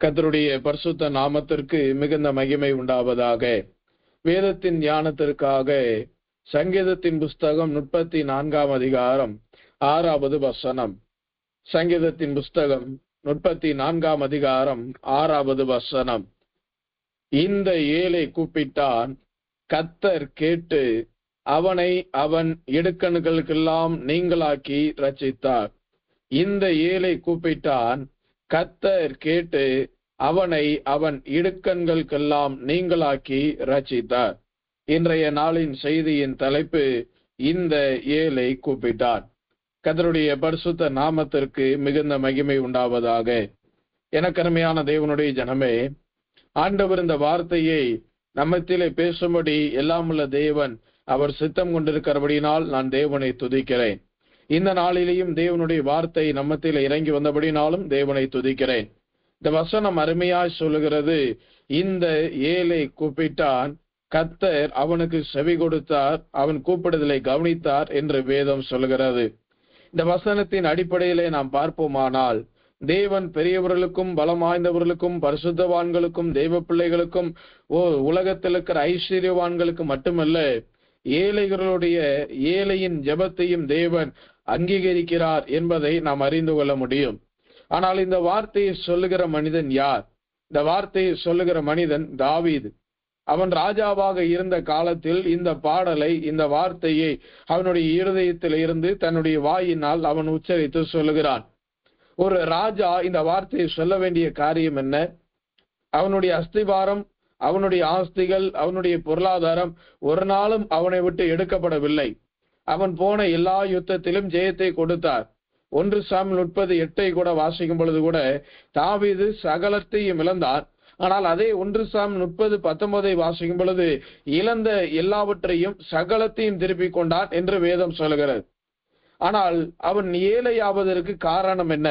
கர்த்தருடைய பரிசுத்த நாமத்திற்கு மிகுந்த மகிமை உண்டாவதாக. வேதத்தின் ஞானத்திற்காக சங்கீதத்தின் புஸ்தகம் 34 அதிகாரம் 6வது வசனம். சங்கீதத்தின் புஸ்தகம் 34 அதிகாரம் 6வது வசனம். இந்த ஏழை கூப்பிட்டான், கர்த்தர் கேட்டு அவனை அவன் இடுக்கண்களுக்கெல்லாம் நீங்களாக்கி ரட்சித்தார். இந்த ஏழை கூப்பிட்டான், கர்த்தர் கேட்டு அவனை அவன் இடுக்கண்களுக்கெல்லாம் நீங்களாக்கி ரட்சித்தார். இன்றைய நாளின் செய்தியின் தலைப்பு, இந்த ஏழை கூப்பிட்டான். கர்த்தருடைய பரிசுத்த நாமத்திற்கு மிகுந்த மகிமை உண்டாவதாக. எனக்கருமையான தேவனுடைய ஜனமே, ஆண்டவர் இந்த வார்த்தையை நம்மத்திலே பேசும்படி எல்லாமுள்ள தேவன் அவர் சித்தம் கொண்டிருக்கிறபடினால் நான் தேவனை துதிக்கிறேன். இந்த நாளிலேயும் தேவனுடைய வார்த்தை நம்மத்தில் இறங்கி வந்தபடினாலும் தேவனை துதிக்கிறேன். இந்த வசனம் அருமையாய் சொல்லுகிறது, இந்த ஏழை கூப்பிட்டான், கர்த்தர் அவனுக்கு செவி கொடுத்தார், அவன் கூப்பிடுதலை கவனித்தார் என்று வேதம் சொல்லுகிறது. இந்த வசனத்தின் அடிப்படையிலே நாம் பார்ப்போமானால், தேவன் பெரியவர்களுக்கும் பலம் வாய்ந்தவர்களுக்கும் பரிசுத்தவான்களுக்கும் தெய்வ பிள்ளைகளுக்கும் உலகத்தில் இருக்கிற ஐஸ்வர்யவான்களுக்கு மட்டுமல்ல, ஏழையின் ஜெபத்தையும் தேவன் அங்கீகரிக்கிறார் என்பதை நாம் அறிந்து கொள்ள முடியும். ஆனால் இந்த வார்த்தையை சொல்லுகிற மனிதன் யார்? இந்த வார்த்தையை சொல்லுகிற மனிதன் தாவீது. அவன் ராஜாவாக இருந்த காலத்தில் இந்த பாடலை, இந்த வார்த்தையை அவனுடைய இருதயத்தில் இருந்து தன்னுடைய வாயினால் அவன் உச்சரித்து சொல்லுகிறான். ஒரு ராஜா இந்த வார்த்தையை சொல்ல வேண்டிய காரியம் என்ன? அவனுடைய அஸ்திபாரம், அவனுடைய ஆஸ்திகள், அவனுடைய பொருளாதாரம் ஒரு நாளும் அவனை விட்டு எடுக்கப்படவில்லை. அவன் போன எல்லா யுத்தத்திலும் ஜெயத்தை கொடுத்தார். 1 சாமுவேல் 30:8 கூட வாசிக்கும் பொழுது கூட தாவீது சகலத்தையும் இழந்தான். ஆனால் அதே 1 சாமுவேல் 30:19 வாசிக்கும் பொழுது இழந்த எல்லாவற்றையும் சகலத்தையும் திருப்பிக் கொண்டான் என்று வேதம் சொல்கிறது. ஆனால் அவன் ஏழையாவதற்கு காரணம் என்ன?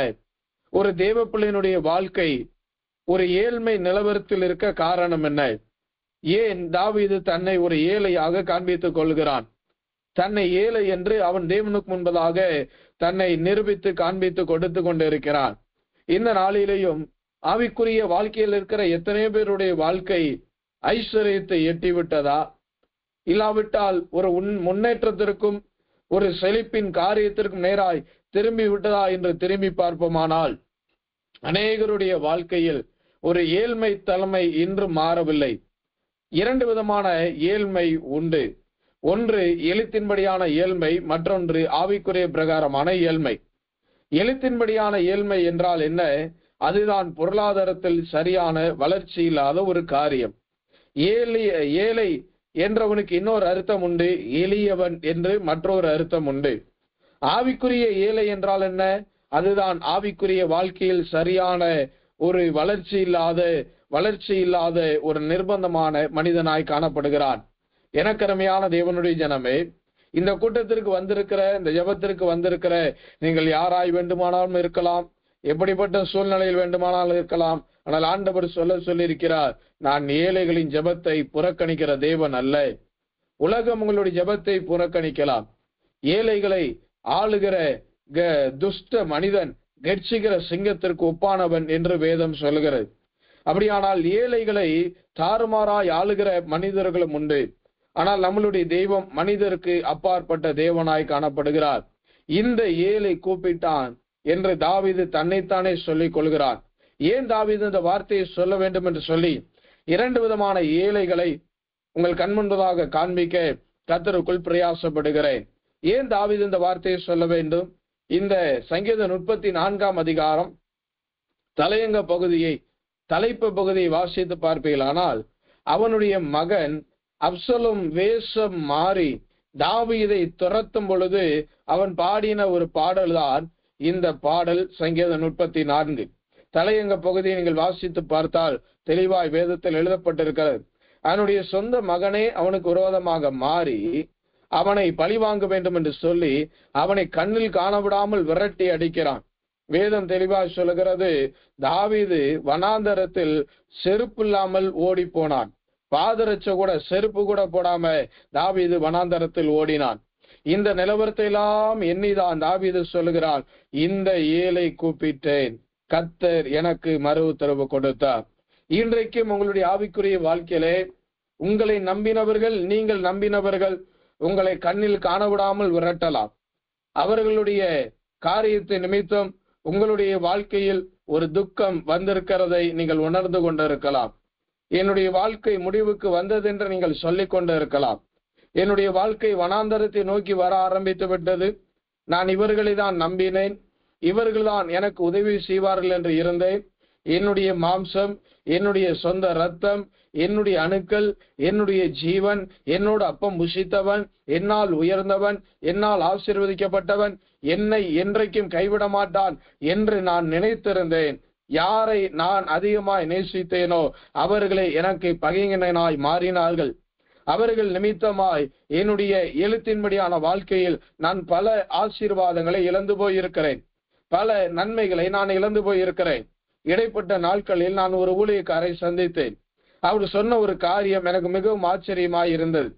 ஒரு தேவ பிள்ளையினுடைய வாழ்க்கை ஒரு ஏழ்மை நிலவரத்தில் இருக்க காரணம் என்ன? ஏன் தாவீது தன்னை ஒரு ஏழையாக காண்பித்துக் கொள்கிறான்? தன்னை ஏழை என்று அவன் தேவனுக்கு முன்பதாக தன்னை நிரூபித்து காண்பித்து கொடுத்து கொண்டிருக்கிறான். இந்த நாளிலேயும் ஆவிக்குரிய வாழ்க்கையில் இருக்கிற எத்தனை பேருடைய வாழ்க்கை ஐஸ்வர்யத்தை எட்டிவிட்டதா? இல்லாவிட்டால் ஒரு முன்னேற்றத்திற்கும் ஒரு செழிப்பின் காரியத்திற்கும் நேராய் திரும்பி விட்டதா என்று திரும்பி பார்ப்போமானால், அநேகருடைய வாழ்க்கையில் ஒரு ஏழ்மை தலைமை இன்று மாறவில்லை. 2 விதமான ஏழ்மை உண்டு. ஒன்று எழுத்தின்படியான ஏழ்மை, மற்றொன்று ஆவிக்குரிய பிரகாரமான ஏழ்மை. எழுத்தின்படியான ஏழ்மை என்றால் என்ன? அதுதான் பொருளாதாரத்தில் சரியான வளர்ச்சி இல்லாத ஒரு காரியம். ஏழை என்றவனுக்கு இன்னொரு அர்த்தம் உண்டு, எளியவன் என்று மற்றொரு அர்த்தம் உண்டு. ஆவிக்குரிய ஏழை என்றால் என்ன? அதுதான் ஆவிக்குரிய வாழ்க்கையில் சரியான ஒரு வளர்ச்சி இல்லாத ஒரு நிர்பந்தமான மனிதனாய் காணப்படுகிறான். எனக்கருமையான தேவனுடைய ஜனமே, இந்த கூட்டத்திற்கு வந்திருக்கிற, இந்த ஜெபத்திற்கு வந்திருக்கிற நீங்கள் யாராய் வேண்டுமானாலும் இருக்கலாம், எப்படிப்பட்ட சூழ்நிலையில் வேண்டுமானாலும் இருக்கலாம். ஆனால் ஆண்டவர் சொல்லியிருக்கிறார், நான் ஏழைகளின் ஜெபத்தை புறக்கணிக்கிற தேவன் அல்ல. உலகம் உங்களுடைய ஜெபத்தை புறக்கணிக்கலாம். ஏழைகளை ஆளுகிற துஷ்ட மனிதன் கெட்சிக்கிற சிங்கத்திற்கு ஒப்பானவன் என்று வேதம் சொல்லுகிறது. அப்படியானால் ஏழைகளை தாறுமாறாய் ஆளுகிற மனிதர்களும் உண்டு. ஆனால் நம்மளுடைய தெய்வம் மனிதருக்கு அப்பாற்பட்ட தேவனாய் காணப்படுகிறார். இந்த ஏழை கூப்பிட்டான் என்று தாவீது தன்னைத்தானே சொல்லிக் கொள்கிறான். ஏன் தாவீது இந்த வார்த்தையை சொல்ல வேண்டும் என்று சொல்லி 2 விதமான ஏழைகளை உங்கள் கண்முன்பதாக காண்பிக்க கர்த்தருக்குள் பிரயாசப்படுகிறேன். ஏன் தாவீது இந்த வார்த்தையை சொல்ல வேண்டும்? இந்த சங்கீதம் 34 அதிகாரம் தலைப்பு பகுதியை வாசித்து பார்ப்பீர்களானால், அவனுடைய மகன் அப்சலோம் வேஷம் மாறி தாவீதை துரத்தும் பொழுது அவன் பாடின ஒரு பாடல்தான் இந்த பாடல். சங்கீதம் 34 தலையங்க பகுதியை நீங்கள் வாசித்து பார்த்தால் தெளிவாய் வேதத்தில் எழுதப்பட்டிருக்கிறது. அவனுடைய சொந்த மகனே அவனுக்கு விரோதமாக மாறி அவனை பழிவாங்க வேண்டும் என்று சொல்லி அவனை கண்ணில் காணவிடாமல் விரட்டி அடிக்கிறான். வேதம் தெளிவாய் சொல்லுகிறது, தாவீது வனாந்தரத்தில் செருப்பு இல்லாமல் ஓடி போனான். பாதரட்சை கூட, செருப்பு கூட போடாம தாவீது வனாந்தரத்தில் ஓடினான். இந்த நிலவரத்தை எல்லாம் எண்ணிதான் தாவீது சொல்லுகிறான், இந்த ஏழை கூப்பிட்டேன். கர்த்தர் எனக்கு மறு உத்தரவு கொடுத்தார். இன்றைக்கும் உங்களுடைய ஆவிக்குரிய வாழ்க்கையிலே உங்களை நம்பினவர்கள், நீங்கள் நம்பினவர்கள் உங்களை கண்ணில் காணவிடாமல் விரட்டலாம். அவர்களுடைய காரியத்தை நிமித்தம் உங்களுடைய வாழ்க்கையில் ஒரு துக்கம் வந்திருக்கிறதை நீங்கள் உணர்ந்து கொண்டிருக்கலாம். என்னுடைய வாழ்க்கை முடிவுக்கு வந்ததென்று நீங்கள் சொல்லிக் கொண்டு இருக்கலாம். என்னுடைய வாழ்க்கை வனாந்தரத்தை நோக்கி வர ஆரம்பித்து விட்டது. நான் இவர்களை தான் நம்பினேன், இவர்கள்தான் எனக்கு உதவி செய்வார்கள் என்று இருந்தேன். என்னுடைய மாம்சம், என்னுடைய சொந்த ரத்தம், என்னுடைய அணுக்கள், என்னுடைய ஜீவன், என்னோட அப்பம் புசித்தவன், என்னால் உயர்ந்தவன், என்னால் ஆசீர்வதிக்கப்பட்டவன் என்னை என்றைக்கும் கைவிட மாட்டான் என்று நான் நினைத்திருந்தேன். யாரை நான் அதிகமாய் நேசித்தேனோ அவர்களை எனக்கு பகைஞனாய் மாறினார்கள். அவர்கள் நிமித்தமாய் என்னுடைய எழுத்தின்படியான வாழ்க்கையில் நான் பல ஆசீர்வாதங்களை இழந்து போயிருக்கிறேன். பல நன்மைகளை நான் இழந்து போயிருக்கிறேன். இடைப்பட்ட நாட்களில் நான் ஒரு ஊழியக்காரை சந்தித்தேன். அவர் சொன்ன ஒரு காரியம் எனக்கு மிகவும் ஆச்சரியமாய் இருந்தது.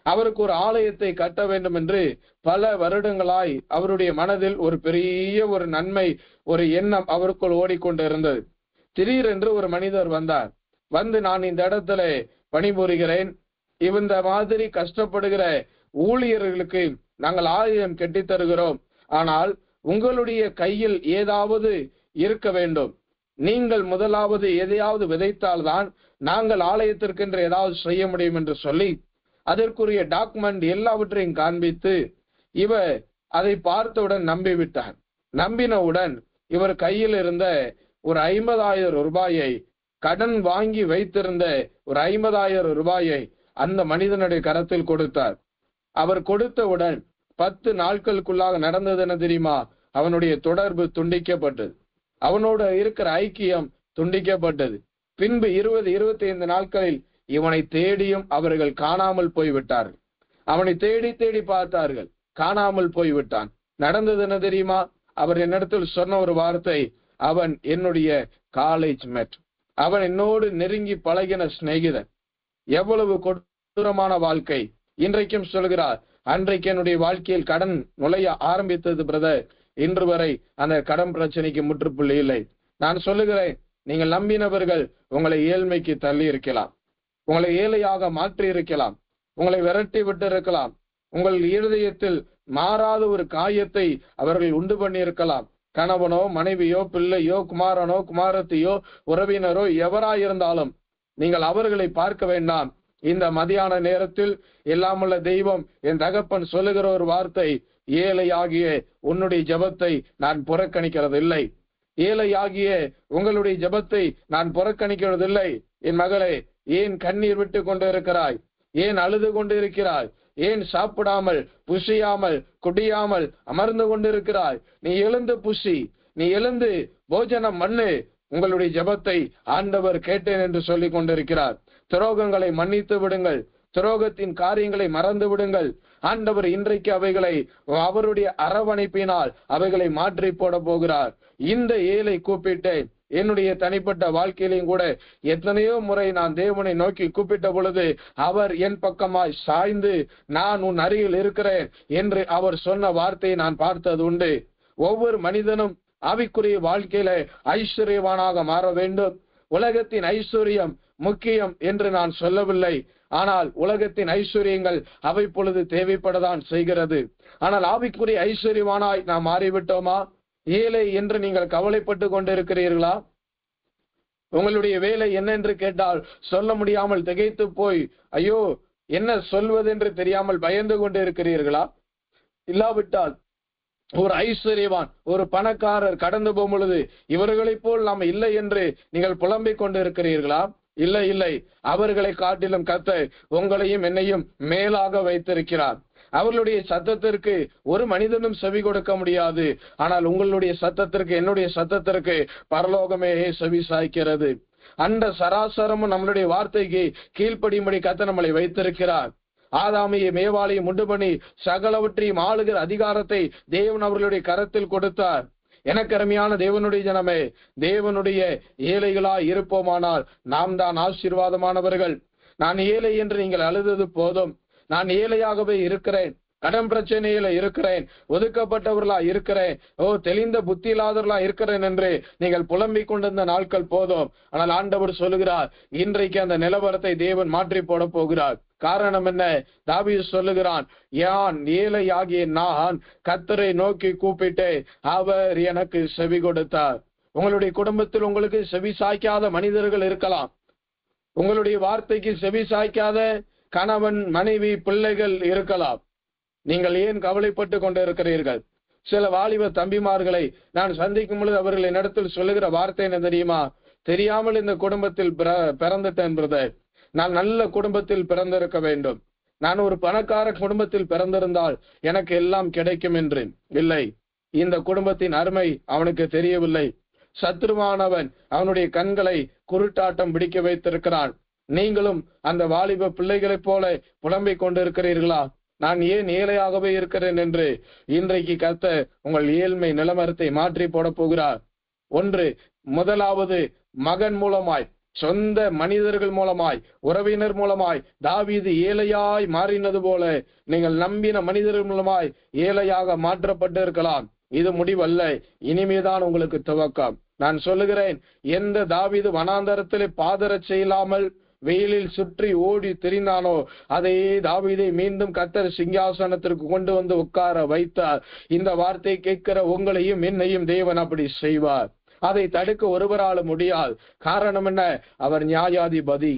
அவருக்கு ஒரு ஆலயத்தை கட்ட வேண்டும் என்று பல வருடங்களாய் அவருடைய மனதில் ஒரு பெரிய ஒரு நன்மை, ஒரு எண்ணம் அவருக்குள் ஓடிக்கொண்டு இருந்தது. திடீரென்று ஒரு மனிதர் வந்தார். வந்து, நான் இந்த இடத்துல பணிபுரிகிறேன், இந்த மாதிரி கஷ்டப்படுகிற ஊழியர்களுக்கு நாங்கள் ஆலயம் கட்டி தருகிறோம். ஆனால் உங்களுடைய கையில் ஏதாவது இருக்க வேண்டும். நீங்கள் முதலாவது எதையாவது விதைத்தால்தான் நாங்கள் ஆலயத்திற்கென்று ஏதாவது செய்ய முடியும் என்று சொல்லி அதற்குரிய டாக்குமெண்ட் எல்லாவற்றையும் காண்பித்து இவர் அதை பார்த்தவுடன் நம்பிவிட்டார். நம்பினவுடன் இவர் கையில் இருந்த ஒரு 50,000 ரூபாயை, கடன் வாங்கி வைத்திருந்த ஒரு 50,000 ரூபாயை அந்த மனிதனுடைய கரத்தில் கொடுத்தார். அவர் கொடுத்தவுடன் 10 நாட்களுக்குள்ளாக நடந்தது என்ன தெரியுமா? அவனுடைய தொடர்பு துண்டிக்கப்பட்டது. அவனோட இருக்கிற ஐக்கியம் துண்டிக்கப்பட்டது. பின்பு 20-25 நாட்களில் இவனை தேடியும் அவர்கள் காணாமல் போய்விட்டார்கள். அவனை தேடி தேடி பார்த்தார்கள், காணாமல் போய்விட்டான். நடந்தது என்ன தெரியுமா? அவர் என்னிடத்தில் சொன்ன ஒரு வார்த்தை, அவன் என்னுடைய காலேஜ் மேட், அவன் என்னோடு நெருங்கி பழகின சிநேகிதன். எவ்வளவு கொடூரமான வாழ்க்கை! இன்றைக்கும் சொல்கிறார், அன்றைக்கு என்னுடைய வாழ்க்கையில் கடன் நுழைய ஆரம்பித்தது பிரதர், இன்று வரை அந்த கடன் பிரச்சனைக்கு முற்றுப்புள்ளி இல்லை. நான் சொல்லுகிறேன், நீங்கள் நம்பினவர்கள் உங்களை ஏழ்மைக்கு தள்ளி இருக்கலாம், உங்களை ஏழையாக மாற்றி இருக்கலாம், உங்களை விரட்டி விட்டு இருக்கலாம், உங்கள் இருதயத்தில் மாறாத ஒரு காயத்தை அவர்கள் உண்டு பண்ணி இருக்கலாம். கணவனோ மனைவியோ பிள்ளையோ குமாரனோ குமாரத்தையோ உறவினரோ எவராயிருந்தாலும் நீங்கள் அவர்களை பார்க்க வேண்டாம். இந்த மதியான நேரத்தில் எல்லாமுள்ள தெய்வம் என் தகப்பன் சொல்லுகிற ஒரு வார்த்தை, ஏழையாகிய உன்னுடைய ஜெபத்தை நான் புறக்கணிக்கிறதில்லை. ஏழையாகிய உங்களுடைய ஜெபத்தை நான் புறக்கணிக்கிறதில்லை. என் மகளே, ஏன் கண்ணீர் விட்டு கொண்டு இருக்கிறாய்? ஏன் அழுது கொண்டு இருக்கிறாய்? ஏன் சாப்பிடாமல் புசியாமல் குடியாமல் அமர்ந்து கொண்டிருக்கிறாய்? நீ எழுந்து புசி, நீ எழுந்து போஜனம் பண்ணு. உங்களுடைய ஜெபத்தை ஆண்டவர் கேட்டேன் என்று சொல்லிக் கொண்டிருக்கிறார். துரோகங்களை மன்னித்து விடுங்கள், துரோகத்தின் காரியங்களை மறந்து விடுங்கள். ஆண்டவர் இன்றைக்கு அவைகளை அவருடைய அரவணைப்பினால் அவைகளை மாற்றி போட போகிறார். இந்த ஏழை கூப்பிட்டு என்னுடைய தனிப்பட்ட வாழ்க்கையிலையும் கூட எத்தனையோ முறை நான் தேவனை நோக்கி கூப்பிட்ட பொழுது அவர் என் பக்கமாய் சாய்ந்து, நான் உன் அருகில் இருக்கிறேன் என்று அவர் சொன்ன வார்த்தையை நான் பார்த்தது உண்டு. ஒவ்வொரு மனிதனும் ஆவிக்குரிய வாழ்க்கையில ஐஸ்வர்யவானாக மாற வேண்டும். உலகத்தின் ஐஸ்வர்யம் முக்கியம் என்று நான் சொல்லவில்லை. ஆனால் உலகத்தின் ஐஸ்வர்யங்கள் அவை பொழுது தேவைப்படதான் செய்கிறது. ஆனால் ஆவிக்குரிய ஐஸ்வர்யவானாய் நாம் மாறிவிட்டோமா? ஏழை என்று நீங்கள் கவலைப்பட்டு கொண்டிருக்கிறீர்களா? உங்களுடைய வேலை என்னென்று கேட்டால் சொல்ல முடியாமல் திகைத்து போய் ஐயோ என்ன சொல்வதென்று தெரியாமல் பயந்து கொண்டு இருக்கிறீர்களா? இல்லாவிட்டால் ஒரு ஐஸ்வர்யவான், ஒரு பணக்காரர் கடந்து போகும் பொழுது இவர்களைப் போல் நாம் இல்லை என்று நீங்கள் புலம்பிக் கொண்டு இருக்கிறீர்களா? இல்லை இல்லை, அவர்களை காட்டிலும் கர்த்தர் உங்களையும் என்னையும் மேலாக வைத்திருக்கிறார். அவர்களுடைய சத்தத்திற்கு ஒரு மனிதனும் செவி கொடுக்க முடியாது. ஆனால் உங்களுடைய சத்தத்திற்கு, என்னுடைய சத்தத்திற்கு பரலோகமே செவி சாய்க்கிறது. அந்த சராசரமும் நம்மளுடைய வார்த்தைக்கு கீழ்ப்படியும்படி கர்த்தர் நம்மளை வைத்திருக்கிறார். ஆதாமையும் ஏவாளையும் உண்டு பண்ணி சகலவற்றையும் ஆளுகிற அதிகாரத்தை தேவன் அவர்களுடைய கரத்தில் கொடுத்தார். எனக்கு அருமையான தேவனுடைய ஜனமே, தேவனுடைய ஏழைகளாய் இருப்போமானால் நாம் தான் ஆசீர்வாதமானவர்கள். நான் ஏழை என்று நீங்கள் அழுதது போதும், நான் ஏழையாகவே இருக்கிறேன், கடன் பிரச்சனையில இருக்கிறேன், ஒதுக்கப்பட்டவர்களா இருக்கிறேன், தெளிந்த புத்தி இல்லாதவர்களா இருக்கிறேன் என்று நீங்கள் புலம்பிக் கொண்டிருந்த நாட்கள் போதும். ஆனால் ஆண்டவர் சொல்லுகிறார், இன்றைக்கு அந்த நிலவரத்தை தேவன் மாற்றி போட போகிறார். காரணம் என்ன? தாவீது சொல்லுகிறான், யான் ஏழையாகிய நான் கர்த்தரை நோக்கி கூப்பிட்டு அவர் எனக்கு செவி கொடுத்தார். உங்களுடைய குடும்பத்தில் உங்களுக்கு செவி சாய்க்காத மனிதர்கள் இருக்கலாம். உங்களுடைய வார்த்தைக்கு செவி சாய்க்காத கணவன், மனைவி, பிள்ளைகள் இருக்கலாம். நீங்கள் ஏன் கவலைப்பட்டு கொண்டு இருக்கிறீர்கள்? சில வாலிப தம்பிமார்களை நான் சந்திக்கும் பொழுது அவர்கள் என்னிடத்தில் சொல்லுகிற வார்த்தை என்ன தெரியுமா? தெரியாமல் இந்த குடும்பத்தில் பிறந்துட்டேன் பிரதர், நான் நல்ல குடும்பத்தில் பிறந்திருக்க வேண்டும், நான் ஒரு பணக்கார குடும்பத்தில் பிறந்திருந்தால் எனக்கு எல்லாம் கிடைக்கும் என்று. இல்லை, இந்த குடும்பத்தின் அருமை அவனுக்கு தெரியவில்லை. சத்ருவானவன் அவனுடைய கண்களை குருட்டாட்டம் பிடிக்க வைத்திருக்கிறான். நீங்களும் அந்த வாலிப பிள்ளைகளைப் போல புலம்பிக் கொண்டிருக்கிறீர்களா? நான் ஏன் ஏழையாகவே இருக்கிறேன் என்று. இன்றைக்கு கர்த்தர் உங்கள் ஏழ்மை நிலவரத்தை மாற்றி போட போகிறார். ஒன்று, முதலாவது மகன் மூலமாய், சொந்த மனிதர்கள் மூலமாய், உறவினர் மூலமாய் தாவீது ஏழையாய் மாறினது போல நீங்கள் நம்பின மனிதர்கள் மூலமாய் ஏழையாக மாற்றப்பட்டு இருக்கலாம். இது முடிவல்ல, இனிமேதான் உங்களுக்கு துவக்கம். நான் சொல்லுகிறேன், எந்த தாவீது வனாந்தரத்திலே பாதரட்சை இல்லாமல் வெயிலில் சுற்றி ஓடி திரிந்தானோ அதே தாவீதை மீண்டும் கர்த்தர் சிங்காசனத்திற்கு கொண்டு வந்து உட்கார வைத்தார். இந்த வார்த்தை கேட்கிற உங்களையும் என்னையும் தேவன் அப்படி செய்வார். அதை தடுக்க ஒருவரால முடியாது. காரணம் என்ன? அவர் நியாயாதிபதி.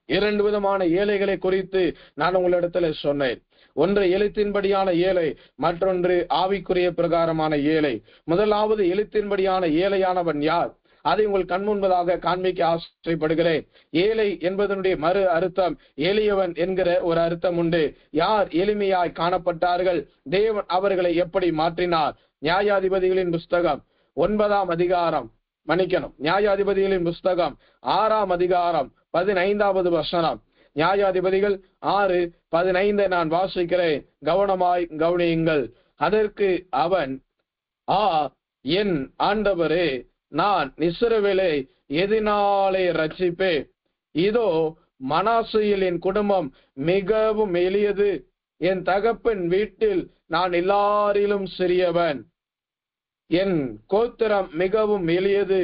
இரண்டு விதமான ஏழைகளை குறித்து நான் உங்களிடத்துல சொன்னேன். ஒன்று எழுத்தின்படியான ஏழை, மற்றொன்று ஆவிக்குரிய பிரகாரமான ஏழை. முதலாவது எழுத்தின்படியான ஏழையானவன் யார்? அதை உங்கள் கண் முன்பதாக காண்பிக்க ஆசைப்படுகிறேன். ஏழை என்பதனுடைய மறு அர்த்தம் எளியவன் என்கிற ஒரு அர்த்தம் உண்டு. யார் எளிமையாய் காணப்பட்டார்கள்? தேவன் அவர்களை எப்படி மாற்றினார்? நியாயாதிபதிகளின் புஸ்தகம் 9ஆம் அதிகாரம், நியாயாதிபதிகளின் புஸ்தகம் 6ஆம் அதிகாரம் 15வது வசனம். நியாயாதிபதிகள் 6:15 நான் வாசிக்கிறேன், கவனமாய் கவனியுங்கள். அதற்கு அவன், என் ஆண்டவரே, நான் இஸ்ரவேலை எதினாலே ரட்சிப்பேன்? இதோ மனாசேயில் என் குடும்பம் மிகவும் எளியது, என் தகப்பன் வீட்டில் நான் எல்லாரிலும் சிறியவன், என் கோத்திரம் மிகவும் எளியது,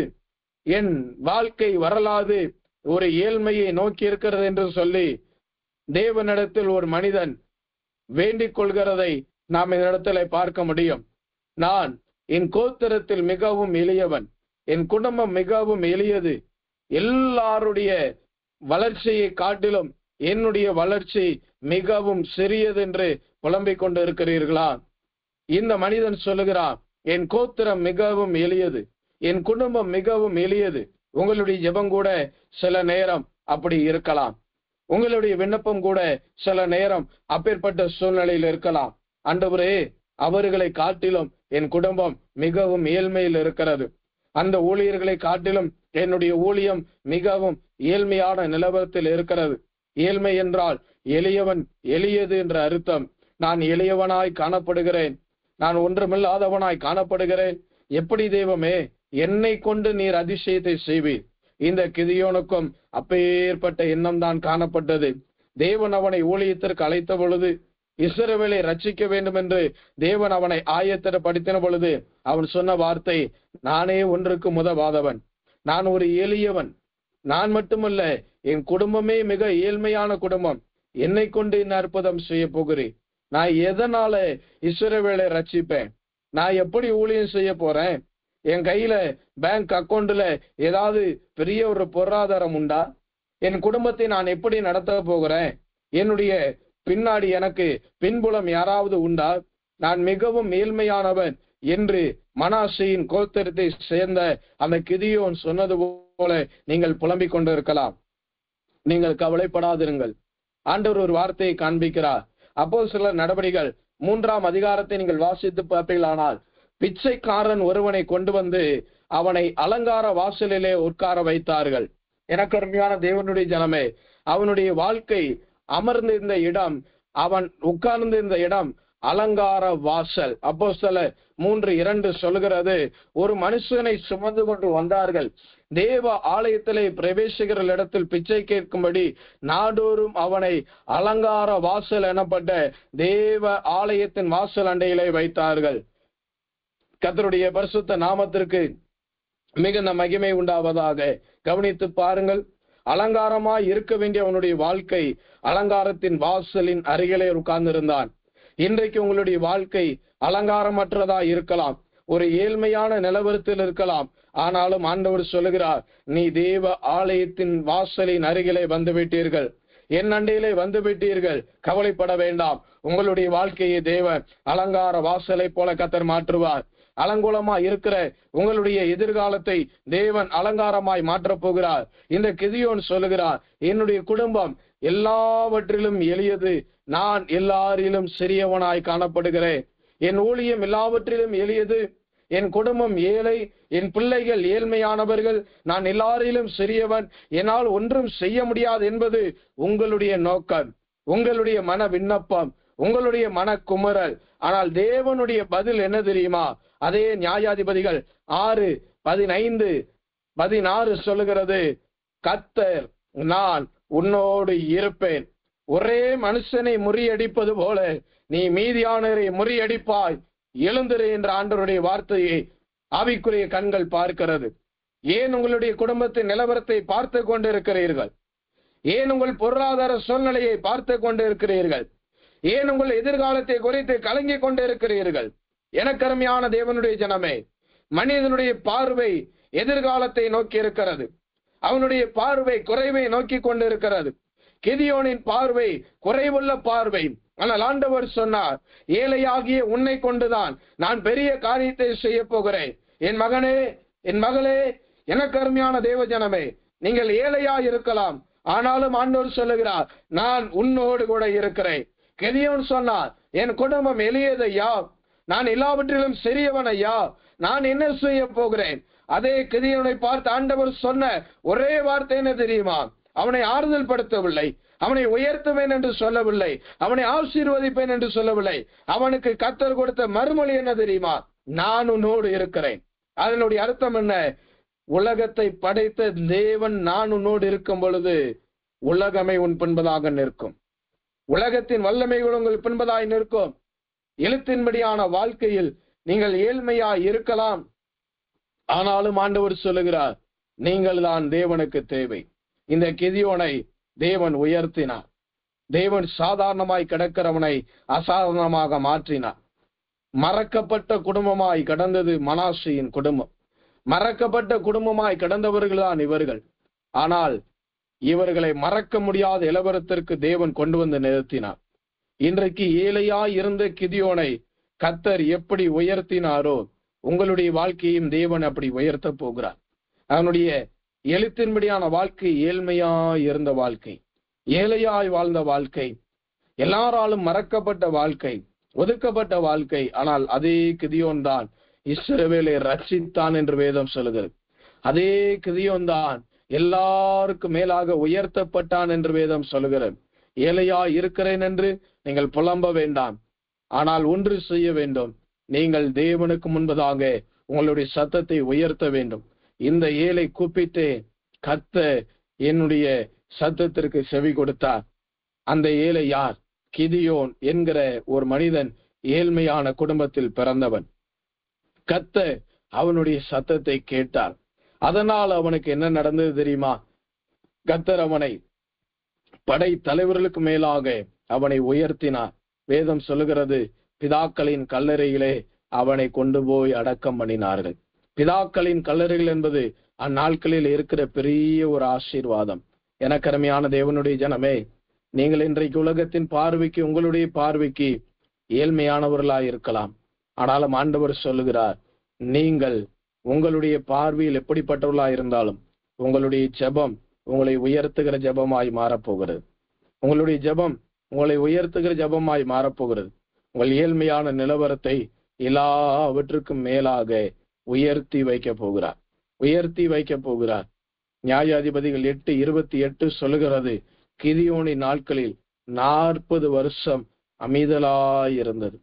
என் வாழ்க்கை வரலாறு ஒரு ஏழ்மையை நோக்கி இருக்கிறது என்று சொல்லி தேவனிடத்தில் ஒரு மனிதன் வேண்டிக் கொள்கிறதை நாம் இந்த இடத்துல பார்க்க முடியும். நான் என் கோத்திரத்தில் மிகவும் எளியவன், என் குடும்பம் மிகவும் எளியது, எல்லாருடைய வளர்ச்சியை காட்டிலும் என்னுடைய வளர்ச்சி மிகவும் சிறியது என்று புலம்பிக் கொண்டு இருக்கிறீர்களா? இந்த மனிதன் சொல்லுகிறான், என் கோத்திரம் மிகவும் எளியது, என் குடும்பம் மிகவும் எளியது. உங்களுடைய ஜெபம் கூட சில நேரம் அப்படி இருக்கலாம். உங்களுடைய விண்ணப்பம் கூட சில நேரம் அப்பேற்பட்ட சூழ்நிலையில் இருக்கலாம். ஆண்டவரே, அவர்களை காட்டிலும் என் குடும்பம் மிகவும் ஏழ்மையில் இருக்கிறது, அந்த ஊழியர்களை காட்டிலும் என்னுடைய ஊழியம் மிகவும் ஏழ்மையான நிலவரத்தில் இருக்கிறது. ஏழ்மை என்றால் எளியவன், எளியது என்ற அர்த்தம். நான் எளியவனாய் காணப்படுகிறேன், நான் ஒன்றுமில்லாதவனாய் காணப்படுகிறேன். எப்படி தெய்வமே, என்னை கொண்டு நீர் அதிசயத்தை செய்வீர்? இந்த கிதியோனுக்கும் அப்பேற்பட்ட எண்ணம் தான் காணப்பட்டது. தேவன் அவனை ஊழியத்திற்கு அழைத்த பொழுது, இஸ்ரவேலை ரட்சிக்க வேண்டும் என்று தேவன் அவனை ஆயத்தப்படுத்தின பொழுது அவன் சொன்ன வார்த்தை, நானே ஒன்றுக்கு முதவாதவன், நான் ஒரு எளியவன், நான் மட்டுமல்ல என் குடும்பமே மிக ஏழ்மையான குடும்பம், என்னை கொண்டு இந்த அற்புதம் செய்ய போகிறேன். நான் எதனால இஸ்ரவேலை ரட்சிப்பேன்? நான் எப்படி ஊழியம் செய்ய போறேன்? என் கையில பேங்க் அக்கௌண்ட்ல ஏதாவது பெரிய ஒரு பொருளாதாரம் உண்டா? என் குடும்பத்தை நான் எப்படி நடத்த போகிறேன்? என்னுடைய பின்னாடி எனக்கு பின்புலம் யாராவது உண்டா? நான் மிகவும் ஏழ்மையானவன் என்று மனாசேயின் கோத்திரத்தை சேர்ந்த அந்த கிதியோன் சொன்னது போல நீங்கள் புலம்பிக் கொண்டு இருக்கலாம். நீங்கள் கவலைப்படாதிருங்கள். ஆண்டவர் ஒரு வார்த்தையை காண்பிக்கிறார். அப்போஸ்தலர் நடபடிகள் 3ஆம் அதிகாரத்தை நீங்கள் வாசித்து பார்ப்பீர்களானால், பிச்சைக்காரன் ஒருவனை கொண்டு வந்து அவனை அலங்கார வாசலிலே உட்கார வைத்தார்கள். எனக்கு அருமையான தேவனுடைய ஜனமே, அவனுடைய வாழ்க்கை அமர்ந்திருந்த இடம், அவன் உட்கார்ந்திருந்த இடம் அலங்கார வாசல். அப்போஸ்தலர் 3:2 சொல்கிறது, ஒரு மனுஷனை சுமந்து கொண்டு வந்தார்கள். தேவ ஆலயத்திலே பிரவேசிக்கிற இடத்தில் பிச்சை கேட்கும்படி நாடோறும் அவனை அலங்கார வாசல் எனப்பட்ட தேவ ஆலயத்தின் வாசல் அண்டையிலே வைத்தார்கள். கர்த்தருடைய பரிசுத்த நாமத்திற்கு மிகுந்த மகிமை உண்டாவதாக. கவனித்து பாருங்கள். அலங்காரமாய் இருக்க வேண்டிய அவனுடைய வாழ்க்கை அலங்காரத்தின் வாசலின் அருகிலே உட்கார்ந்திருந்தான். இன்றைக்கு உங்களுடைய வாழ்க்கை அலங்காரமற்றதா இருக்கலாம், ஒரு ஏழ்மையான நிலவரத்தில் இருக்கலாம். ஆனாலும் ஆண்டவர் சொல்லுகிறார், நீ தேவ ஆலயத்தின் வாசலின் அருகிலே வந்து விட்டீர்கள், என் அண்டையிலே வந்து விட்டீர்கள், கவலைப்பட வேண்டாம். உங்களுடைய வாழ்க்கையை தேவன் அலங்கார வாசலை போல கர்த்தர் மாற்றுவார். அலங்கோலமா இருக்கிற உங்களுடைய எதிர்காலத்தை தேவன் அலங்காரமாய் மாற்றப் போகிறார். இந்த கிதியோன் சொல்லுகிறார், என்னுடைய குடும்பம் எல்லாவற்றிலும் எளியது, நான் எல்லாரிலும் சிறியவனாய் காணப்படுகிறேன். என் ஊழியம் எல்லாவற்றிலும் எளியது, என் குடும்பம் ஏழை, என் பிள்ளைகள் ஏழ்மையானவர்கள், நான் எல்லாரிலும் சிறியவன், என்னால் ஒன்றும் செய்ய முடியாது என்பது உங்களுடைய நோக்கம், உங்களுடைய மன விண்ணப்பம், உங்களுடைய மன குமுறல். ஆனால் தேவனுடைய பதில் என்ன தெரியுமா? அதே நியாயாதிபதிகள் 6:15-16 சொல்லுகிறது, கர்த்தர் நான் உன்னோடு இருப்பேன், ஒரே மனுஷனை முறியடிப்பது போல நீ மீதியானரை முறியடிப்பாய், எழுந்திரு என்ற ஆண்டவருடைய வார்த்தையை ஆவிக்குரிய கண்கள் பார்க்கிறது. ஏன் உங்களுடைய குடும்பத்தின் நிலவரத்தை பார்த்து கொண்டிருக்கிறீர்கள்? ஏன் உங்கள் பொருளாதார சூழ்நிலையை பார்த்து கொண்டிருக்கிறீர்கள்? ஏன் உங்கள் எதிர்காலத்தை குறித்து கலங்கிக் கொண்டிருக்கிறீர்கள்? எனக்கருமையான தேவனுடைய ஜனமே, மனிதனுடைய பார்வை எதிர்காலத்தை நோக்கி இருக்கிறது, அவனுடைய பார்வை குறைவை நோக்கி கொண்டிருக்கிறது. கிதியோனின் பார்வை குறைவுள்ள பார்வை. ஆனால் ஆண்டவர் சொன்னார், ஏழையாகிய உன்னை கொண்டுதான் நான் பெரிய காரியத்தை செய்ய போகிறேன். என் மகனே, என் மகளே, எனக்கு அருமையான தேவ ஜனமே, நீங்கள் ஏழையா இருக்கலாம், ஆனாலும் ஆண்டவர் சொல்லுகிறார், நான் உன்னோடு கூட இருக்கிறேன். கிதியோன் சொன்னார், என் குடும்பம் எளியதையா, நான் எல்லாவற்றிலும் சிறியவன் ஐயா, நான் என்ன செய்ய போகிறேன்? அதே கிதியோனை பார்த்து ஆண்டவர் சொன்ன ஒரே வார்த்தை என்ன தெரியுமா? அவனை ஆறுதல் படுத்தவில்லை, அவனை உயர்த்துவேன் என்று சொல்லவில்லை, அவனை ஆசீர்வதிப்பேன் என்று சொல்லவில்லை. அவனுக்கு கர்த்தர் கொடுத்த மறுமொழி என்ன தெரியுமா? நான் உன்னோடு இருக்கிறேன். அதனுடைய அர்த்தம் என்ன? உலகத்தை படைத்த தேவன் நான் உன்னோடு இருக்கும் பொழுது உலகமே உன் பின்பதாக நிற்கும், உலகத்தின் வல்லமைகள் உங்கள் பின்பதாய் நிற்கும். எழுத்தின்படியான வாழ்க்கையில் நீங்கள் ஏழ்மையாய் இருக்கலாம், ஆனாலும் ஆண்டவர் சொல்லுகிறார், நீங்கள் தான் தேவனுக்கு தேவை. இந்த கிதியோனை தேவன் உயர்த்தினார். தேவன் சாதாரணமாய் கிடக்கிறவனை அசாதாரணமாக மாற்றினார். மறக்கப்பட்ட குடும்பமாய் கடந்தது மனாசேயின் குடும்பம். மறக்கப்பட்ட குடும்பமாய் கடந்தவர்கள் தான் இவர்கள். ஆனால் இவர்களை மறக்க முடியாத இளவரத்திற்கு தேவன் கொண்டு வந்து நிறுத்தினார். இன்றைக்கு ஏழையாய் இருந்த கிதியோனை கர்த்தர் எப்படி உயர்த்தினாரோ, உங்களுடைய வாழ்க்கையும் தேவன் அப்படி உயர்த்த போகிறார். அவனுடைய எழுத்தின்படியான வாழ்க்கை ஏழ்மையாய் இருந்த வாழ்க்கை, ஏழையாய் வாழ்ந்த வாழ்க்கை, எல்லாராலும் மறக்கப்பட்ட வாழ்க்கை, ஒதுக்கப்பட்ட வாழ்க்கை. ஆனால் அதே கிதியோன் தான் இஸ்ரவேலை ரட்சித்தான் என்று வேதம் சொல்லுகிறது. அதே கிதியோன் தான் எல்லாருக்கும் மேலாக உயர்த்தப்பட்டான் என்று வேதம் சொல்லுகிறது. ஏழையாய் இருக்கிறேன் என்று நீங்கள் புலம்ப வேண்டாம். ஆனால் ஒன்று செய்ய வேண்டும், நீங்கள் தேவனுக்கு முன்பதாக உங்களுடைய சத்தத்தை உயர்த்த வேண்டும். இந்த ஏழை கூப்பிட்டு கர்த்தர் என்னுடைய சத்தத்திற்கு செவி கொடுத்தார். அந்த ஏழை யார்? கிதியோன் என்கிற ஒரு மனிதன் ஏழ்மையான குடும்பத்தில் பிறந்தவன். கர்த்தர் அவனுடைய சத்தத்தை கேட்டார். அதனால் அவனுக்கு என்ன நடந்தது தெரியுமா? கர்த்தர் அவனை படை தலைவர்களுக்கு மேலாக அவனை உயர்த்தினார். வேதம் சொல்லுகிறது, பிதாக்களின் கல்லறையிலே அவனை கொண்டு போய் அடக்கம் பண்ணினார்கள். பிதாக்களின் கல்லறைகள் என்பது அந்நாட்களில் இருக்கிற பெரிய ஒரு ஆசீர்வாதம். எனக்கருமையான தேவனுடைய ஜனமே, நீங்கள் இன்றைக்கு உலகத்தின் பார்வைக்கு, உங்களுடைய பார்வைக்கு ஏழ்மையானவர்களாய் இருக்கலாம். ஆனாலும் ஆண்டவர் சொல்லுகிறார், நீங்கள் உங்களுடைய பார்வையில் எப்படிப்பட்டவர்களாய் இருந்தாலும் உங்களுடைய ஜெபம் உங்களை உயர்த்துகிற ஜெபமாய் மாறப்போகிறது. உங்களுடைய ஜெபம் உங்களை உயர்த்துகிற ஜெபமாய் மாறப்போகிறது. உங்கள் ஏழ்மையான நிலவரத்தை எல்லாவற்றுக்கும் மேலாக உயர்த்தி வைக்க போகிறார், உயர்த்தி வைக்க போகிறார். நியாயாதிபதிகள் 8:28 சொல்லுகிறது, கிதியோனின் நாட்களில் 40 வருஷம் அமைதலாய் இருந்தது.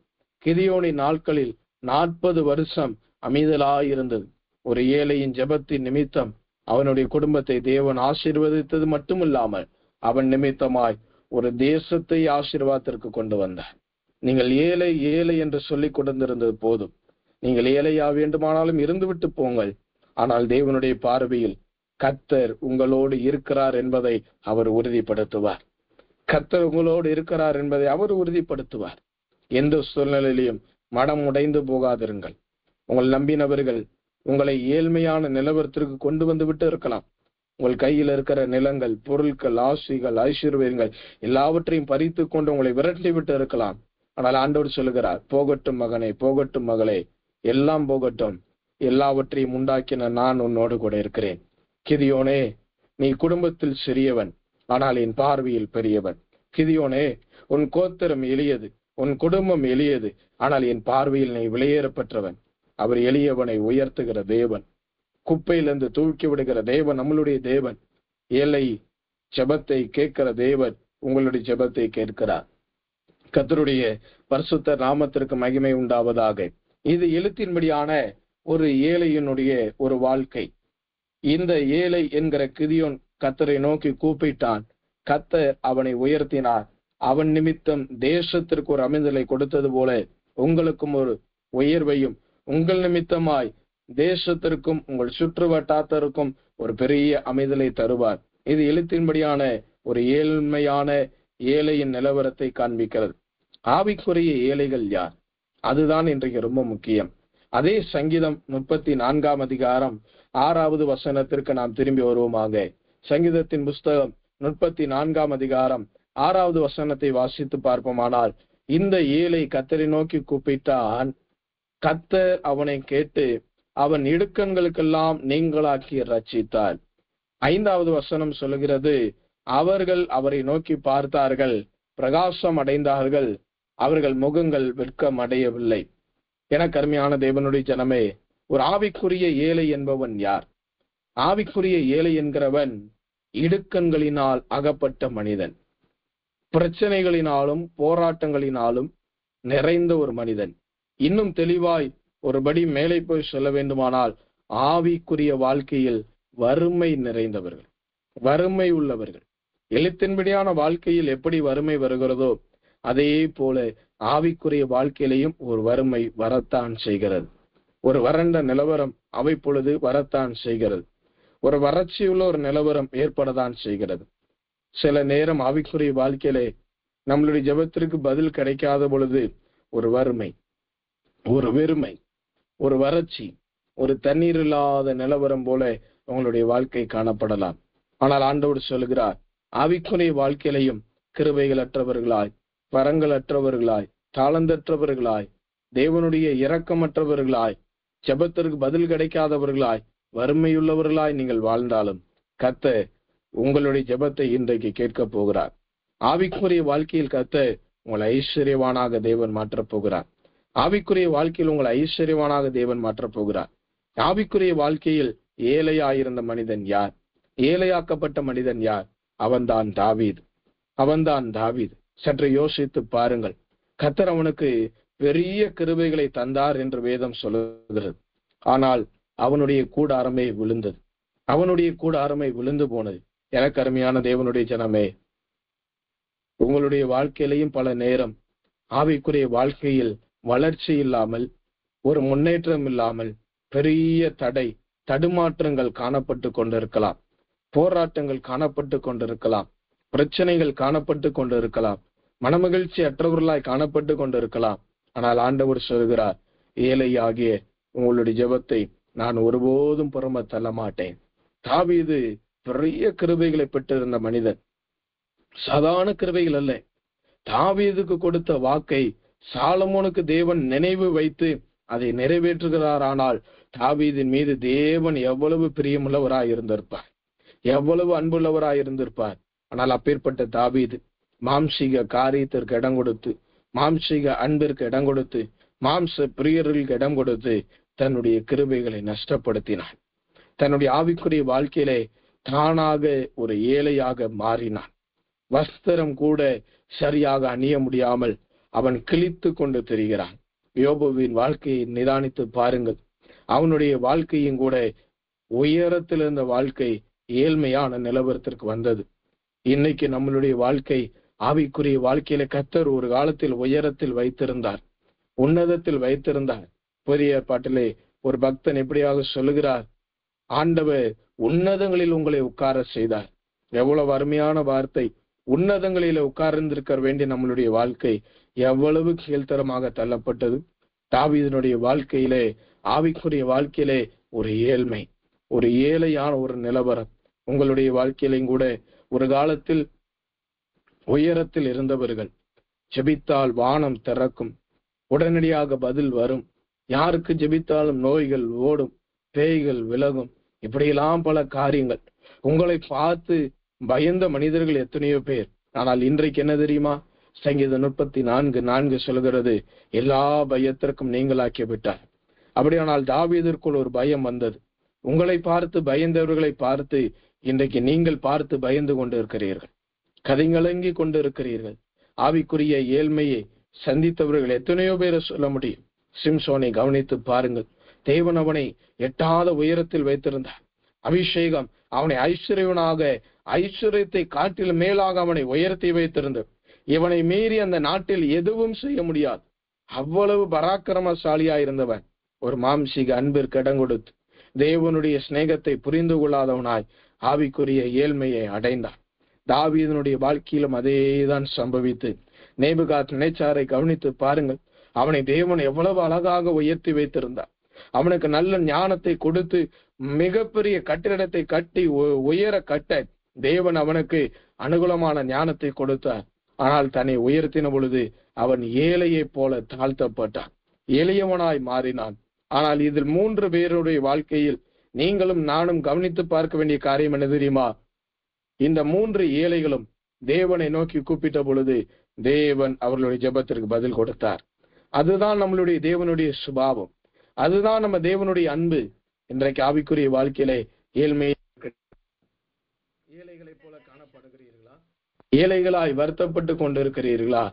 கிதியோனின் நாட்களில் 40 வருஷம் அமைதலாயிருந்தது. ஒரு ஏழையின் ஜெபத்தின் நிமித்தம் அவனுடைய குடும்பத்தை தேவன் ஆசீர்வதித்தது மட்டுமில்லாமல் அவன் நிமித்தமாய் ஒரு தேசத்தை ஆசீர்வாதத்திற்கு கொண்டு வந்தார். நீங்கள் ஏழை ஏழை என்று சொல்லிக் கொண்டிருந்தது போதும். நீங்கள் ஏழையா வேண்டுமானாலும் இருந்துவிட்டு போங்கள். ஆனால் தேவனுடைய பார்வையில் கர்த்தர் உங்களோடு இருக்கிறார் என்பதை அவர் உறுதிப்படுத்துவார். கர்த்தர் உங்களோடு இருக்கிறார் என்பதை அவர் உறுதிப்படுத்துவார். எந்த சூழ்நிலையிலும் மனம் உடைந்து போகாதிருங்கள். உங்கள் நம்பினவர்கள் உங்களை ஏழ்மையான நிலவரத்திற்கு கொண்டு வந்து விட்டு இருக்கலாம். உங்கள் கையில் இருக்கிற நிலங்கள், பொருட்கள், ஆசிகள், ஐஸ்வர்யங்கள் எல்லாவற்றையும் பறித்து கொண்டு உங்களை விரட்டி விட்டு இருக்கலாம். ஆனால் ஆண்டவர் சொல்லுகிறார், போகட்டும் மகனே, போகட்டும் மகளே, எல்லாம் போகட்டும், எல்லாவற்றையும் உண்டாக்கின நான் உன்னோடு கூட இருக்கிறேன். கிதியோனே, நீ குடும்பத்தில் சிறியவன், ஆனால் என் பார்வையில் பெரியவன். கிதியோனே, உன் கோத்திரம் எளியது, உன் குடும்பம் எளியது, ஆனால் என் பார்வையில் நீ விலையேறப்பெற்றவன். அவர் எளியவனை உயர்த்துகிற தேவன், குப்பையிலிருந்து தூக்கி விடுகிற தேவன் நம்மளுடைய தேவன். ஏழை ஜெபத்தை கேட்கிற தேவன் உங்களுடைய ஜெபத்தை கேட்கிறார். கர்த்தருடைய பரிசுத்த நாமத்திற்கு மகிமை உண்டாவதாக. இது எழுத்தின்படியான ஒரு ஏழையினுடைய ஒரு வாழ்க்கை. இந்த ஏழை என்கிற கிதியோன் கர்த்தரை நோக்கி கூப்பிட்டான். கர்த்தர் அவனை உயர்த்தினார். அவன் நிமித்தம் தேசத்திற்கு ஒரு அமைதலை கொடுத்தது போல உங்களுக்கும் ஒரு உயர்வையும், உங்கள் நிமித்தமாய் தேசத்திற்கும் உங்கள் சுற்று வட்டாரத்திற்கும் ஒரு பெரிய அமைதலை தருவார். இது எழுத்தின்படியான ஒரு ஏழ்மையான ஏழையின் நிலவரத்தை காண்பிக்கிறது. ஆவிக்குரிய ஏழைகள் யார்? அதுதான் இன்றைக்கு ரொம்ப முக்கியம். அதே சங்கீதம் 34 அதிகாரம் 6வது வசனத்திற்கு நாம் திரும்பி வருவோமாக. சங்கீதத்தின் புஸ்தகம் 34 அதிகாரம் 6வது வசனத்தை வாசித்து பார்ப்போமானால், இந்த ஏழை கர்த்தரை நோக்கி கூப்பிட்டான். கர்த்தர் அவனை கேட்டு அவன் இடுக்கண்களுக்கெல்லாம் நீங்களாக்கி ரட்சித்தார். 5வது வசனம் சொல்லுகிறது, அவர்கள் அவரை நோக்கி பார்த்தார்கள், பிரகாசம் அடைந்தார்கள், அவர்கள் முகங்கள் வெட்கம் அடையவில்லை. எனக்கு அருமையான தேவனுடைய ஜனமே, ஒரு ஆவிக்குரிய ஏழை என்பவன் யார்? ஆவிக்குரிய ஏழை என்கிறவன் இடுக்கண்களினால் அகப்பட்ட மனிதன், பிரச்சனைகளினாலும் போராட்டங்களினாலும் நிறைந்த ஒரு மனிதன். இன்னும் தெளிவாய் ஒருபடி மேலே போய் சொல்ல வேண்டுமானால், ஆவிக்குரிய வாழ்க்கையில் வறுமை நிறைந்தவர்கள், வறுமை உள்ளவர்கள். எழுத்தின்படியான வாழ்க்கையில் எப்படி வறுமை வருகிறதோ அதே போல ஆவிக்குரிய வாழ்க்கையிலையும் ஒரு வறுமை வரத்தான் செய்கிறது. ஒரு வறண்ட நிலவரம் அவை பொழுது வரத்தான் செய்கிறது. ஒரு வறட்சியுள்ள ஒரு நிலவரம் ஏற்படத்தான் செய்கிறது. சில நேரம் ஆவிக்குரிய வாழ்க்கையிலே நம்மளுடைய ஜெபத்திற்கு பதில் கிடைக்காத பொழுது ஒரு வறுமை, ஒரு வெறுமை, ஒரு வறட்சி, ஒரு தண்ணீர் இல்லாத நிலவரம் போல உங்களுடைய வாழ்க்கை காணப்படலாம். ஆனால் ஆண்டவர் சொல்கிறார், ஆவிக்குரிய வாழ்க்கையிலையும் கிருபைகளற்றவர்களாய், வரங்களற்றவர்களாய், தாளந்தற்றவர்களாய், தேவனுடைய இரக்கமற்றவர்களாய், ஜெபத்திற்கு பதில் கிடைக்காதவர்களாய், வறுமையுள்ளவர்களாய் நீங்கள் வாழ்ந்தாலும் கர்த்தர் உங்களுடைய ஜெபத்தை இன்றைக்கு கேட்க போகிறார். ஆவிக்குரிய வாழ்க்கையில் கர்த்தர் உங்களை ஐஸ்வர்யவானாக தேவன் மாற்றப் போகிறார். ஆவிக்குரிய வாழ்க்கையில் உங்களை ஐஸ்வர்யவானாக தேவன் மாற்றப் போகிறார். ஆவிக்குரிய வாழ்க்கையில் ஏழையாயிருந்த மனிதன் யார்? ஏழையாக்கப்பட்ட மனிதன் யார்? அவன்தான் தாவீது. அவன்தான் தாவீது. சற்று யோசித்து பாருங்கள். கர்த்தர் அவனுக்கு பெரிய கிருபைகளை தந்தார் என்று வேதம் சொல்லுகிறது. ஆனால் அவனுடைய கூடாரமே விழுந்தது. அவனுடைய கூடாரமே விழுந்து போனது. எனக்கு அருமையான தேவனுடைய ஜனமே, உங்களுடைய வாழ்க்கையிலையும் பல நேரம் ஆவிக்குரிய வாழ்க்கையில் வளர்ச்சி இல்லாமல், ஒரு முன்னேற்றம் இல்லாமல், பெரிய தடை தடுமாற்றங்கள் காணப்பட்டு கொண்டிருக்கலாம். போராட்டங்கள் காணப்பட்டு கொண்டிருக்கலாம். பிரச்சனைகள் காணப்பட்டு கொண்டிருக்கலாம். மனமகிழ்ச்சி அற்றவர்களாய் காணப்பட்டு கொண்டிருக்கலாம். ஆனால் ஆண்டவர் சொல்கிறார், ஏழையாகிய உங்களுடைய ஜெபத்தை நான் ஒருபோதும் புறம்ப தள்ள மாட்டேன். தாவீது பெரிய கிருபைகளை பெற்றிருந்த மனிதன், சாதாரண கிருபைகள் அல்ல. தாவீதுக்கு கொடுத்த வாக்கை சாலமோனுக்கு தேவன் நினைவு வைத்து அதை நிறைவேற்றுகிறார். ஆனால் தாவீதின் மீது தேவன் எவ்வளவு பிரியமுள்ளவராய் இருந்திருப்பார், எவ்வளவு அன்புள்ளவராய் இருந்திருப்பார். ஆனால் அப்பேற்பட்ட தாவீது மாம்சீக காரியத்திற்கு இடம் கொடுத்து, மாம்சீக அன்பிற்கு இடம் கொடுத்து, மாம்ச பிரியர்களுக்கு இடம் கொடுத்து தன்னுடைய கிருபைகளை நஷ்டப்படுத்தினான். தன்னுடைய ஆவிக்குரிய வாழ்க்கையிலே தானாக ஒரு ஏழையாக மாறினான். வஸ்திரம் கூட சரியாக அணிய முடியாமல் அவன் கிழித்து கொண்டு திரிகிறான். யோபுவின் வாழ்க்கையை நிதானித்து பாருங்கள். அவனுடைய வாழ்க்கையும் கூட உயரத்தில் இருந்த வாழ்க்கை ஏழ்மையான நிலவரத்திற்கு வந்தது. இன்னைக்கு நம்மளுடைய வாழ்க்கை ஆவிக்குரிய வாழ்க்கையில கர்த்தர் ஒரு காலத்தில் உயரத்தில் வைத்திருந்தார், உன்னதத்தில் வைத்திருந்தார். புதிய ஏற்பாட்டிலே ஒரு பக்தன் எப்படியாக சொல்லுகிறார், ஆண்டவர் உன்னதங்களில் உங்களை உட்கார செய்தார். எவ்வளவு அருமையான வார்த்தை! உன்னதங்களில உட்கார்ந்திருக்க வேண்டிய நம்மளுடைய வாழ்க்கை எவ்வளவு கீழ்த்தரமாக தள்ளப்பட்டது. தாவீதினுடைய வாழ்க்கையிலே, ஆவிக்குரிய வாழ்க்கையிலே ஒரு ஏழ்மை, ஒரு ஏழையான ஒரு நிலவரம். உங்களுடைய வாழ்க்கையிலும் கூட ஒரு காலத்தில் உயரத்தில் இருந்தவர்கள், ஜெபித்தால் வானம் திறக்கும், உடனடியாக பதில் வரும், யாருக்கு ஜெபித்தாலும் நோய்கள் ஓடும், பேய்கள் விலகும், இப்படியெல்லாம் பல காரியங்கள். உங்களை பார்த்து பயந்த மனிதர்கள் எத்தனையோ பேர். ஆனால் இன்றைக்கு என்ன தெரியுமா? சங்கீதம் 34:4 சொல்கிறது, எல்லா பயத்திற்கும் நீங்களாக்கி விட்டார். அப்படியானால் தாவீதிற்குள் ஒரு பயம் வந்தது. உங்களை பார்த்து பயந்தவர்களை பார்த்து இன்றைக்கு நீங்கள் பார்த்து பயந்து கொண்டு இருக்கிறீர்கள், கதைங்களங்கி கொண்டு இருக்கிறீர்கள். ஆவிக்குரிய ஏழ்மையை சந்தித்தவர்கள் எத்தனையோ பேரை சொல்ல முடியும். சிம்சோனை கவனித்து பாருங்கள். தேவன் அவனை எட்டாத உயரத்தில் வைத்திருந்தார். அபிஷேகம் அவனை ஐஸ்வர்யவனாக, ஐஸ்வர்யத்தை காட்டில் மேலாக அவனை உயர்த்தி வைத்திருந்தது. இவனை மீறி அந்த நாட்டில் எதுவும் செய்ய முடியாது. அவ்வளவு பராக்கிரமசாலியாயிருந்தவன் ஒரு மாம்சீக அன்பிற்கு இடம் கொடுத்து தேவனுடைய சிநேகத்தை புரிந்து கொள்ளாதவனாய் ஆவிக்குரிய ஏழ்மையை அடைந்தான். தாவீதனுடைய வாழ்க்கையிலும் அதேதான் சம்பவித்து. நேபுகாத் நேச்சாரை கவனித்து பாருங்கள். அவனை தேவன் எவ்வளவு அழகாக உயர்த்தி வைத்திருந்தார். அவனுக்கு நல்ல ஞானத்தை கொடுத்து மிகப்பெரிய கட்டிடத்தை கட்டி உயர கட்ட தேவன் அவனுக்கு அனுகூலமான ஞானத்தை கொடுத்தார். ஆனால் தன்னை உயர்த்தின பொழுது அவன் ஏழையை போல தாழ்த்தப்பட்டான், எளியவனாய் மாறினான். ஆனால் இதில் 3 பேருடைய வாழ்க்கையில் நீங்களும் நானும் கவனித்து பார்க்க வேண்டிய காரியம் என்ன தெரியுமா? இந்த 3 ஏழைகளும் தேவனை நோக்கி கூப்பிட்ட பொழுது தேவன் அவர்களுடைய ஜெபத்திற்கு பதில் கொடுத்தார். அதுதான் நம்மளுடைய தேவனுடைய சுபாவம், அதுதான் நம்ம தேவனுடைய அன்பு. இன்றைக்கு ஆவிக்குரிய வாழ்க்கையிலே ஏழைகளை போல காணப்படுகிறீர்களா? ஏழைகளாய் வருத்தப்பட்டு கொண்டிருக்கிறீர்களா?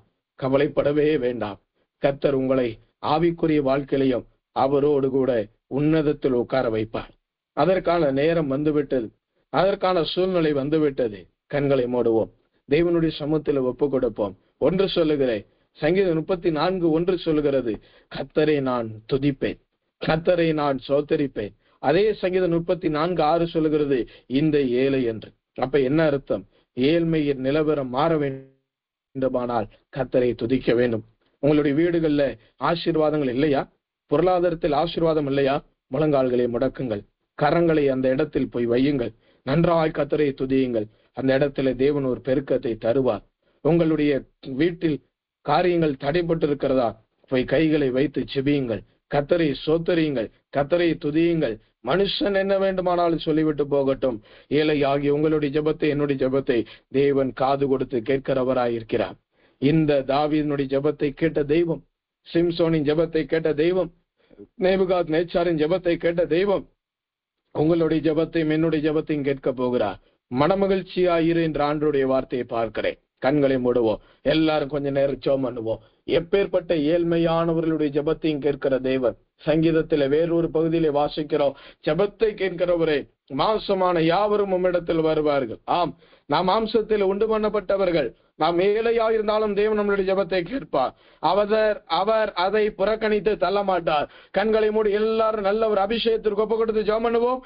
கவலைப்படவே வேண்டாம். கர்த்தர் உங்களை ஆவிக்குரிய வாழ்க்கையிலையும் அவரோடு கூட உன்னதத்தில் உட்கார வைப்பார். அதற்கான நேரம் வந்துவிட்டது, அதற்கான சூழ்நிலை வந்துவிட்டது. கண்களை மூடுவோம், தேவனுடைய சமூகத்தில் ஒப்பு கொடுப்போம். ஒன்று சொல்லுகிறேன், சங்கீதம் 34:1 சொல்லுகிறது, கர்த்தரை நான் துதிப்பேன், கர்த்தரை நான் சோத்தரிப்பேன். அதே சங்கீதம் 34:6 சொல்லுகிறது, இந்த ஏழை என்று. அப்ப என்ன அர்த்தம்? ஏழ்மையின் நிலவரம் மாற வேண்டுமானால் கர்த்தரை துதிக்க வேண்டும். உங்களுடைய வீடுகள்ல ஆசீர்வாதங்கள் இல்லையா? பொருளாதாரத்தில் ஆசீர்வாதம் இல்லையா? முழங்கால்களை முடக்குங்கள், கரங்களை அந்த இடத்தில் போய் வையுங்கள், நன்றாய் கர்த்தரை துதியுங்கள். அந்த இடத்துல தேவன் ஒரு பெருக்கத்தை தருவார். உங்களுடைய வீட்டில் காரியங்கள் தடைப்பட்டு இருக்கிறதா? போய் கைகளை வைத்து ஜெபியுங்கள், கர்த்தரை சோத்தரியுங்கள், கர்த்தரை துதியுங்கள். மனுஷன் என்ன வேண்டுமானாலும் சொல்லிவிட்டு போகட்டும். ஏழை ஆகிய உங்களுடைய ஜெபத்தை, என்னுடைய ஜெபத்தை தேவன் காது கொடுத்து கேட்கிறவராயிருக்கிறார். இந்த தாவீதினுடைய ஜெபத்தை கேட்ட தெய்வம், சிம்சோனின் ஜெபத்தை கேட்ட தெய்வம், நேபுகாத் நேச்சாரின் ஜெபத்தை கேட்ட தெய்வம் உங்களுடைய ஜெபத்தையும் என்னுடைய ஜெபத்தையும் கேட்க போகிறார். மனமகிழ்ச்சியாயிரு என்ற ஆண்டவருடைய வார்த்தையை பார்க்கிறேன். கண்களை மூடுவோம், எல்லாரும் கொஞ்ச நேரம் ஜெபம் பண்ணுவோம். எப்பேற்பட்ட ஏழ்மையானவர்களுடைய ஜெபத்தையும் கேட்கிற தேவன். சங்கீதத்தில வேறொரு பகுதியிலே வாசிக்கிறோம், ஜெபத்தை கேட்கிறவரே மாம்சமான யாவரும் உம்மிடத்தில் வருவார்கள். ஆம், நாம் மாம்சத்தில் உண்டு பண்ணப்பட்டவர்கள். நாம் ஏழையா இருந்தாலும் தேவன் நம்மளுடைய ஜெபத்தை கேட்பார். அவர் அதை புறக்கணித்து தள்ள மாட்டார். கண்களை மூடி எல்லாரும் நல்ல ஒரு அபிஷேகத்திற்கு ஒப்பு கொடுத்து ஜெபம் பண்ணுவோம்.